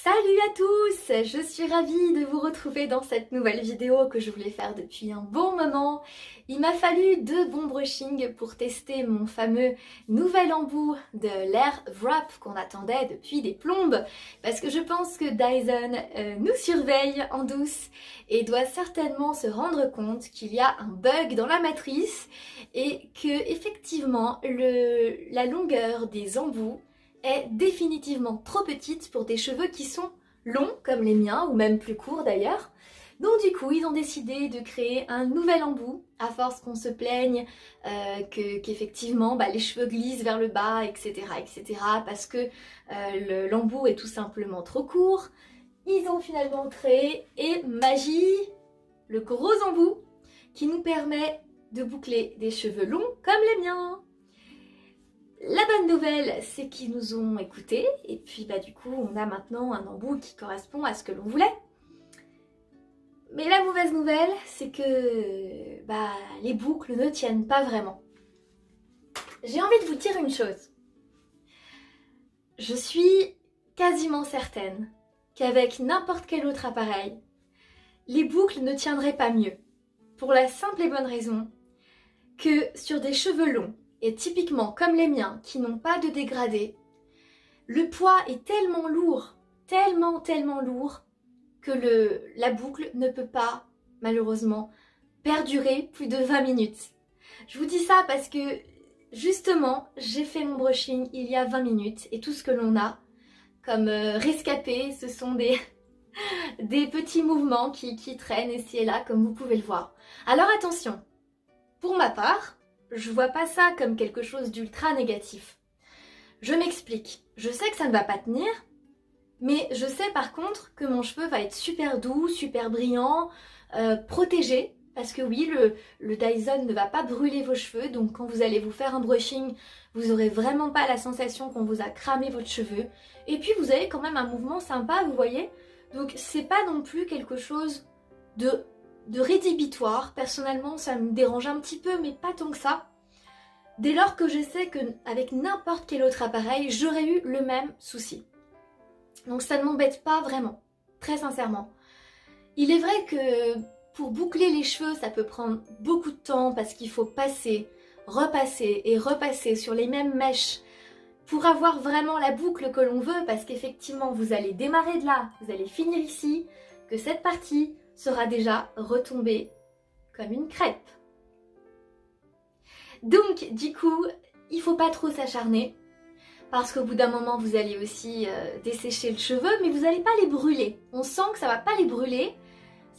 Salut à tous! Je suis ravie de vous retrouver dans cette nouvelle vidéo que je voulais faire depuis un bon moment. Il m'a fallu 2 bons brushings pour tester mon fameux nouvel embout de l'air wrap qu'on attendait depuis des plombes parce que je pense que Dyson nous surveille en douce et doit certainement se rendre compte qu'il y a un bug dans la matrice et que effectivement la longueur des embouts est définitivement trop petite pour des cheveux qui sont longs comme les miens ou même plus courts d'ailleurs. Donc du coup ils ont décidé de créer un nouvel embout à force qu'on se plaigne qu'effectivement les cheveux glissent vers le bas etc parce que l'embout est tout simplement trop court. Ils ont finalement créé, et magie, le gros embout qui nous permet de boucler des cheveux longs comme les miens. La bonne nouvelle, c'est qu'ils nous ont écoutés et puis du coup on a maintenant un embout qui correspond à ce que l'on voulait. Mais la mauvaise nouvelle, c'est que les boucles ne tiennent pas vraiment. J'ai envie de vous dire une chose. Je suis quasiment certaine qu'avec n'importe quel autre appareil, les boucles ne tiendraient pas mieux. Pour la simple et bonne raison que sur des cheveux longs, et typiquement comme les miens qui n'ont pas de dégradé, le poids est tellement lourd, tellement lourd que la boucle ne peut pas malheureusement perdurer plus de 20 minutes. Je vous dis ça parce que justement j'ai fait mon brushing il y a 20 minutes et tout ce que l'on a comme rescapé, ce sont des petits mouvements qui traînent ici et là comme vous pouvez le voir. Alors attention, pour ma part, je vois pas ça comme quelque chose d'ultra négatif. Je m'explique. Je sais que ça ne va pas tenir, mais je sais par contre que mon cheveu va être super doux, super brillant, protégé. Parce que oui, le Dyson ne va pas brûler vos cheveux, donc quand vous allez vous faire un brushing, vous aurez vraiment pas la sensation qu'on vous a cramé votre cheveu. Et puis vous avez quand même un mouvement sympa, vous voyez. Donc c'est pas non plus quelque chose de rédhibitoire. Personnellement, ça me dérange un petit peu, mais pas tant que ça. Dès lors que je sais qu'avec n'importe quel autre appareil, j'aurais eu le même souci. Donc ça ne m'embête pas vraiment, très sincèrement. Il est vrai que pour boucler les cheveux, ça peut prendre beaucoup de temps parce qu'il faut passer, repasser et repasser sur les mêmes mèches pour avoir vraiment la boucle que l'on veut, parce qu'effectivement, vous allez démarrer de là, vous allez finir ici, que cette partie sera déjà retombée comme une crêpe. Donc du coup, il faut pas trop s'acharner parce qu'au bout d'un moment vous allez aussi dessécher le cheveu, mais vous n'allez pas les brûler. On sent que ça va pas les brûler,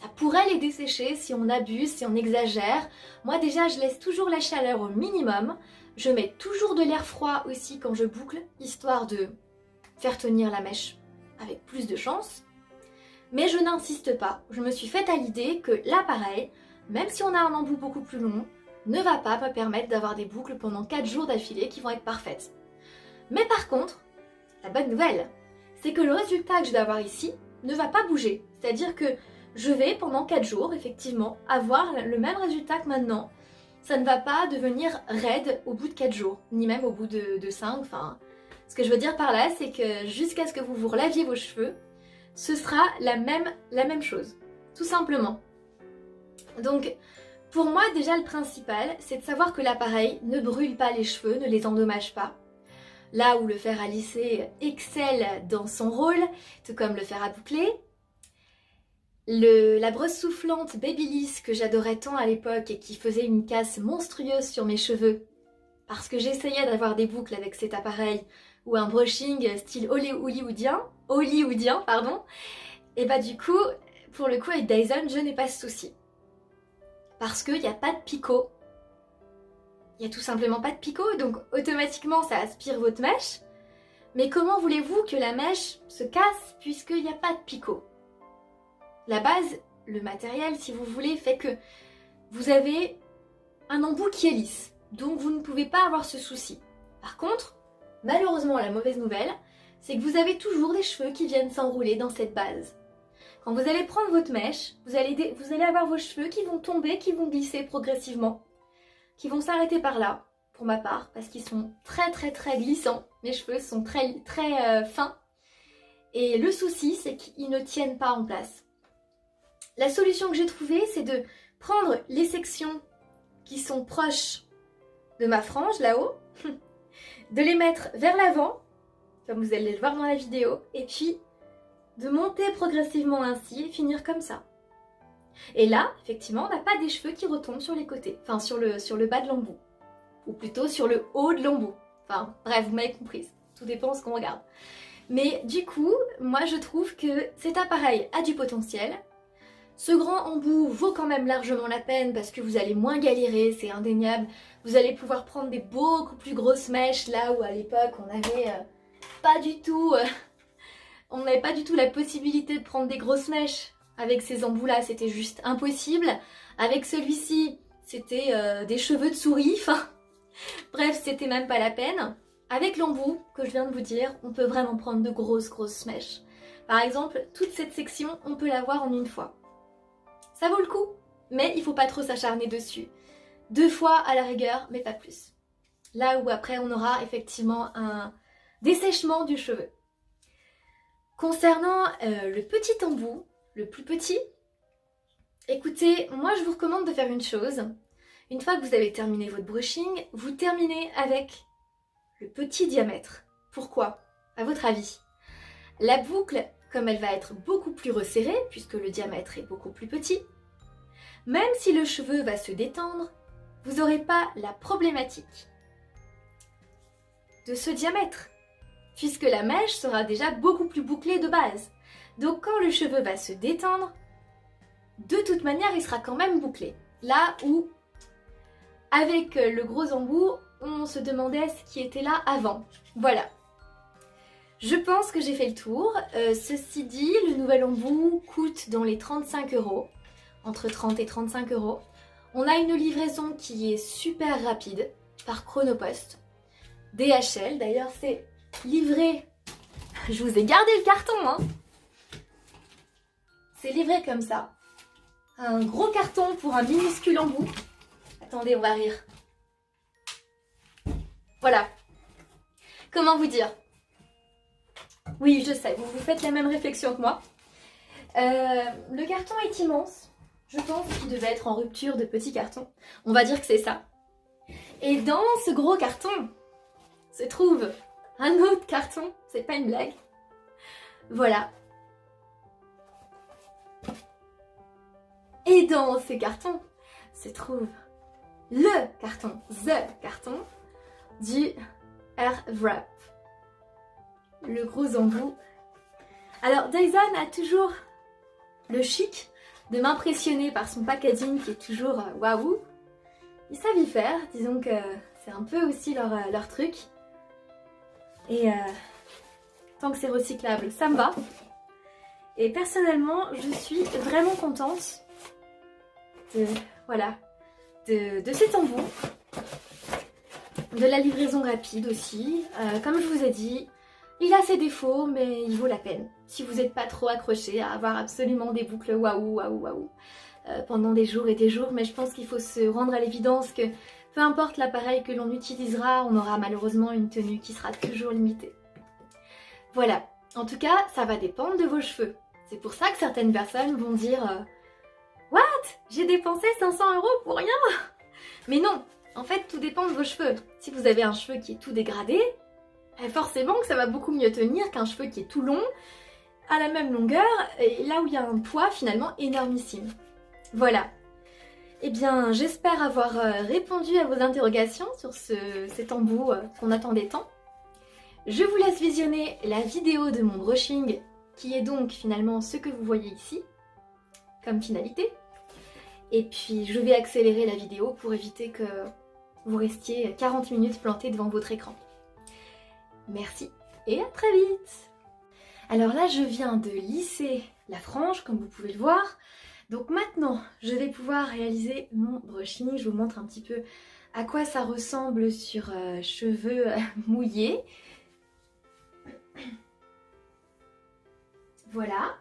ça pourrait les dessécher si on abuse, si on exagère. Moi déjà je laisse toujours la chaleur au minimum, je mets toujours de l'air froid aussi quand je boucle, histoire de faire tenir la mèche avec plus de chance. Mais je n'insiste pas, je me suis faite à l'idée que l'appareil, même si on a un embout beaucoup plus long, ne va pas me permettre d'avoir des boucles pendant 4 jours d'affilée qui vont être parfaites. Mais par contre, la bonne nouvelle, c'est que le résultat que je vais avoir ici ne va pas bouger. C'est-à-dire que je vais pendant 4 jours, effectivement, avoir le même résultat que maintenant. Ça ne va pas devenir raide au bout de 4 jours, ni même au bout de 5. Enfin, ce que je veux dire par là, c'est que jusqu'à ce que vous vous relaviez vos cheveux, ce sera la même chose, tout simplement. Donc, pour moi, déjà, le principal, c'est de savoir que l'appareil ne brûle pas les cheveux, ne les endommage pas. Là où le fer à lisser excelle dans son rôle, tout comme le fer à boucler. La brosse soufflante Babyliss que j'adorais tant à l'époque et qui faisait une casse monstrueuse sur mes cheveux, parce que j'essayais d'avoir des boucles avec cet appareil, ou un brushing style hollywoodien, et du coup, pour le coup avec Dyson, je n'ai pas ce souci. Parce qu'il n'y a pas de picot. Il n'y a tout simplement pas de picot, donc automatiquement ça aspire votre mèche. Mais comment voulez-vous que la mèche se casse puisqu'il n'y a pas de picot? La base, le matériel si vous voulez, fait que vous avez un embout qui est lisse. Donc vous ne pouvez pas avoir ce souci. Par contre, malheureusement la mauvaise nouvelle, c'est que vous avez toujours des cheveux qui viennent s'enrouler dans cette base. Quand vous allez prendre votre mèche, vous allez avoir vos cheveux qui vont tomber, qui vont glisser progressivement, qui vont s'arrêter par là, pour ma part, parce qu'ils sont très glissants. Mes cheveux sont très fins. Et le souci, c'est qu'ils ne tiennent pas en place. La solution que j'ai trouvée, c'est de prendre les sections qui sont proches de ma frange, là-haut, de les mettre vers l'avant, comme vous allez le voir dans la vidéo, et puis de monter progressivement ainsi et finir comme ça. Et là, effectivement, on n'a pas des cheveux qui retombent sur les côtés, enfin sur le bas de l'embout, ou plutôt sur le haut de l'embout. Enfin, bref, vous m'avez comprise, tout dépend de ce qu'on regarde. Mais du coup, moi je trouve que cet appareil a du potentiel. Ce grand embout vaut quand même largement la peine parce que vous allez moins galérer, c'est indéniable. Vous allez pouvoir prendre des beaucoup plus grosses mèches là où à l'époque on n'avait pas du tout la possibilité de prendre des grosses mèches. Avec ces embouts là, c'était juste impossible. Avec celui-ci, c'était des cheveux de souris. Enfin, bref, c'était même pas la peine. Avec l'embout que je viens de vous dire, on peut vraiment prendre de grosses mèches. Par exemple, toute cette section, on peut l'avoir en une fois. Ça vaut le coup, mais il faut pas trop s'acharner dessus. 2 fois à la rigueur, mais pas plus. Là où après on aura effectivement un dessèchement du cheveu. Concernant le petit embout, le plus petit, écoutez, moi je vous recommande de faire une chose. Une fois que vous avez terminé votre brushing, vous terminez avec le petit diamètre. Pourquoi? À votre avis? La boucle, comme elle va être beaucoup plus resserrée, puisque le diamètre est beaucoup plus petit, même si le cheveu va se détendre, vous n'aurez pas la problématique de ce diamètre, puisque la mèche sera déjà beaucoup plus bouclée de base. Donc quand le cheveu va se détendre, de toute manière il sera quand même bouclé. Là où, avec le gros embout, on se demandait ce qui était là avant. Voilà. Je pense que j'ai fait le tour. Ceci dit, le nouvel embout coûte dans les 35 €, entre 30 et 35 €. On a une livraison qui est super rapide par Chronopost. DHL, d'ailleurs c'est livré. Je vous ai gardé le carton, hein. C'est livré comme ça. Un gros carton pour un minuscule embout. Attendez, on va rire. Voilà. Comment vous dire? Oui, je sais, vous faites la même réflexion que moi. Le carton est immense. Je pense qu'il devait être en rupture de petit carton. On va dire que c'est ça. Et dans ce gros carton se trouve un autre carton. C'est pas une blague. Voilà. Et dans ce carton se trouve le carton, the carton du Air Wrap. Le gros embout. Alors Dyson a toujours le chic de m'impressionner par son packaging qui est toujours waouh. Ils savent y faire, disons que c'est un peu aussi leur truc. Et tant que c'est recyclable, ça me va. Et personnellement, je suis vraiment contente de cet embout. De la livraison rapide aussi. Comme je vous ai dit, il a ses défauts, mais il vaut la peine. Si vous n'êtes pas trop accroché à avoir absolument des boucles waouh pendant des jours et des jours, mais je pense qu'il faut se rendre à l'évidence que peu importe l'appareil que l'on utilisera, on aura malheureusement une tenue qui sera toujours limitée. Voilà, en tout cas, ça va dépendre de vos cheveux. C'est pour ça que certaines personnes vont dire What? J'ai dépensé 500 € pour rien. Mais non, en fait, tout dépend de vos cheveux. Si vous avez un cheveu qui est tout dégradé, forcément que ça va beaucoup mieux tenir qu'un cheveu qui est tout long, à la même longueur, et là où il y a un poids finalement énormissime. Voilà. Eh bien, j'espère avoir répondu à vos interrogations sur cet embout qu'on attendait tant. Je vous laisse visionner la vidéo de mon brushing, qui est donc finalement ce que vous voyez ici, comme finalité. Et puis, je vais accélérer la vidéo pour éviter que vous restiez 40 minutes plantés devant votre écran. Merci et à très vite! Alors là, je viens de lisser la frange, comme vous pouvez le voir. Donc maintenant, je vais pouvoir réaliser mon brushing. Je vous montre un petit peu à quoi ça ressemble sur cheveux mouillés. Voilà.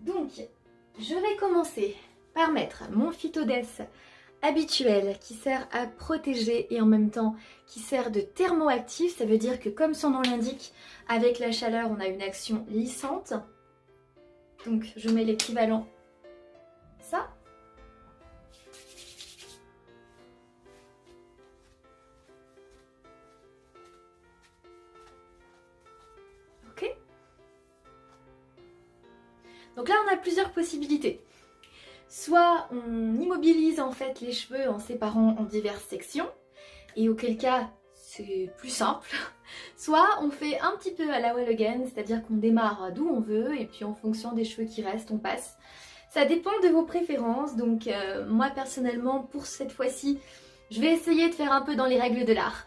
Donc, je vais commencer par mettre mon Phytodès habituel qui sert à protéger et en même temps qui sert de thermoactif. Ça veut dire que comme son nom l'indique, avec la chaleur on a une action lissante. Donc je mets l'équivalent, ça. Ok. Donc là on a plusieurs possibilités. Soit on immobilise en fait les cheveux en séparant en diverses sections, et auquel cas c'est plus simple. Soit on fait un petit peu à la wall again, c'est-à-dire qu'on démarre d'où on veut et puis en fonction des cheveux qui restent, on passe. Ça dépend de vos préférences, donc moi personnellement pour cette fois-ci, je vais essayer de faire un peu dans les règles de l'art.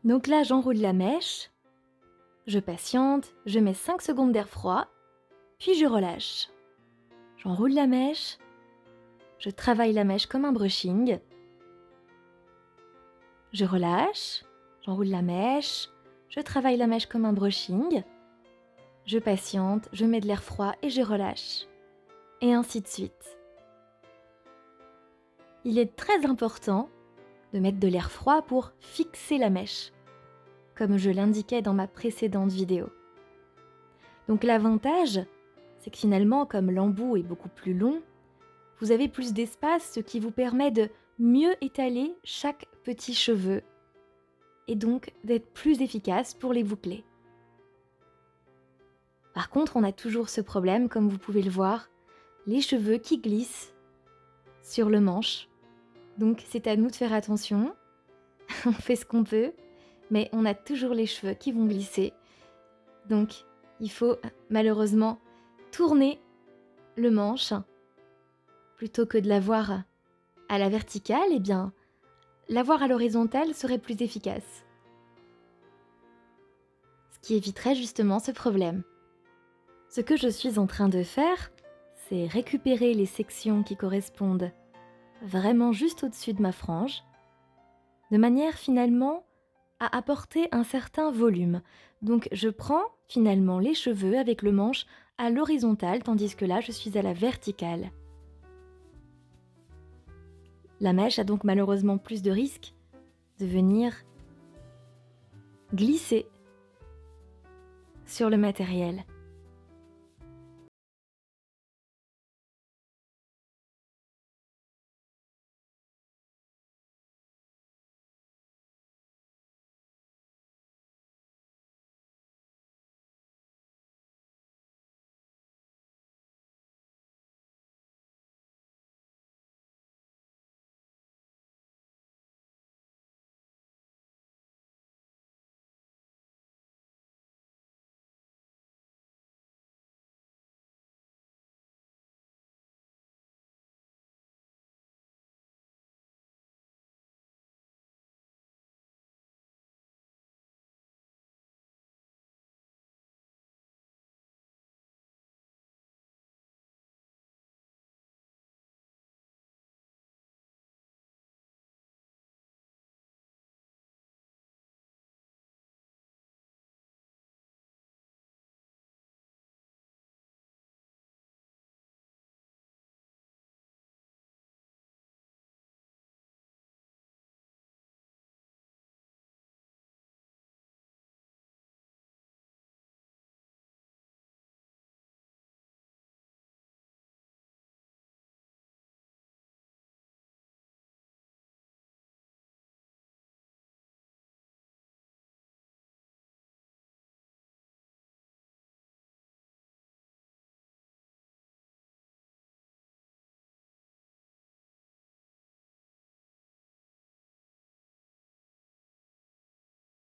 Donc là j'enroule la mèche, je patiente, je mets 5 secondes d'air froid, puis je relâche. J'enroule la mèche, je travaille la mèche comme un brushing, je relâche, j'enroule la mèche, je travaille la mèche comme un brushing, je patiente, je mets de l'air froid et je relâche. Et ainsi de suite. Il est très important de mettre de l'air froid pour fixer la mèche, comme je l'indiquais dans ma précédente vidéo. Donc l'avantage, c'est que finalement, comme l'embout est beaucoup plus long, vous avez plus d'espace, ce qui vous permet de mieux étaler chaque petit cheveu et donc d'être plus efficace pour les boucler. Par contre, on a toujours ce problème, comme vous pouvez le voir, les cheveux qui glissent sur le manche. Donc c'est à nous de faire attention, on fait ce qu'on peut, mais on a toujours les cheveux qui vont glisser. Donc il faut malheureusement tourner le manche. Plutôt que de l'avoir à la verticale, eh bien l'avoir à l'horizontale serait plus efficace. Ce qui éviterait justement ce problème. Ce que je suis en train de faire, c'est récupérer les sections qui correspondent vraiment juste au-dessus de ma frange, de manière finalement à apporter un certain volume. Donc je prends finalement les cheveux avec le manche à l'horizontale, tandis que là je suis à la verticale. La mèche a donc malheureusement plus de risques de venir glisser sur le matériel.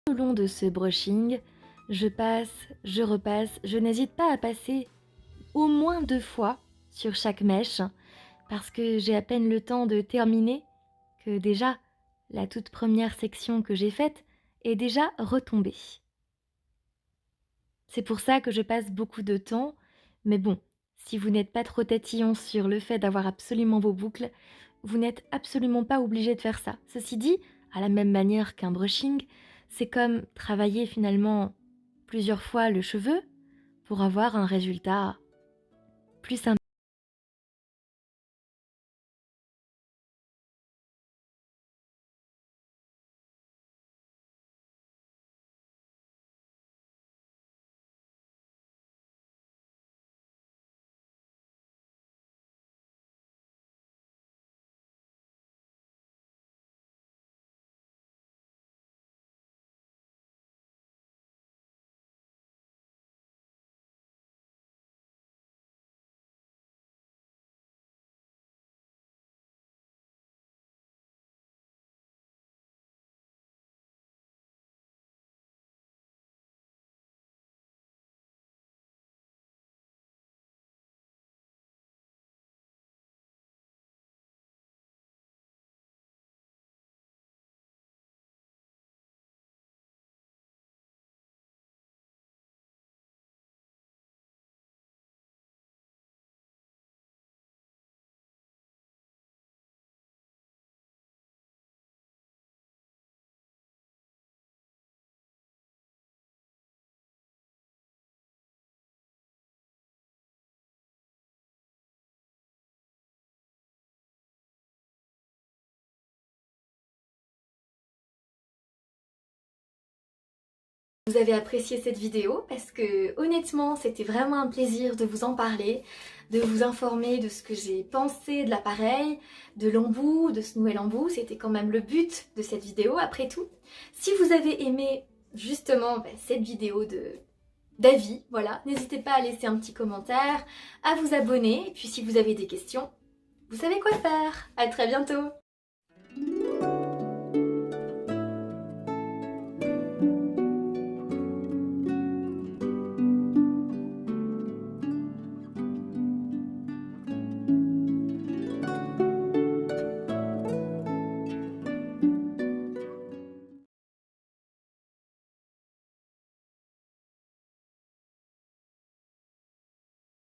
Tout au long de ce brushing, je passe, je repasse, je n'hésite pas à passer au moins 2 fois sur chaque mèche, parce que j'ai à peine le temps de terminer que déjà la toute première section que j'ai faite est déjà retombée. C'est pour ça que je passe beaucoup de temps, mais bon, Si vous n'êtes pas trop tatillon sur le fait d'avoir absolument vos boucles, vous n'êtes absolument pas obligé de faire ça. Ceci dit, à la même manière qu'un brushing, c'est comme travailler finalement plusieurs fois le cheveu pour avoir un résultat plus sympa. Vous avez apprécié cette vidéo parce que honnêtement c'était vraiment un plaisir de vous en parler, de vous informer de ce que j'ai pensé de l'appareil, de l'embout, de ce nouvel embout. C'était quand même le but de cette vidéo après tout. Si vous avez aimé justement cette vidéo d'avis, voilà, n'hésitez pas à laisser un petit commentaire, à vous abonner et puis si vous avez des questions, vous savez quoi faire. À très bientôt.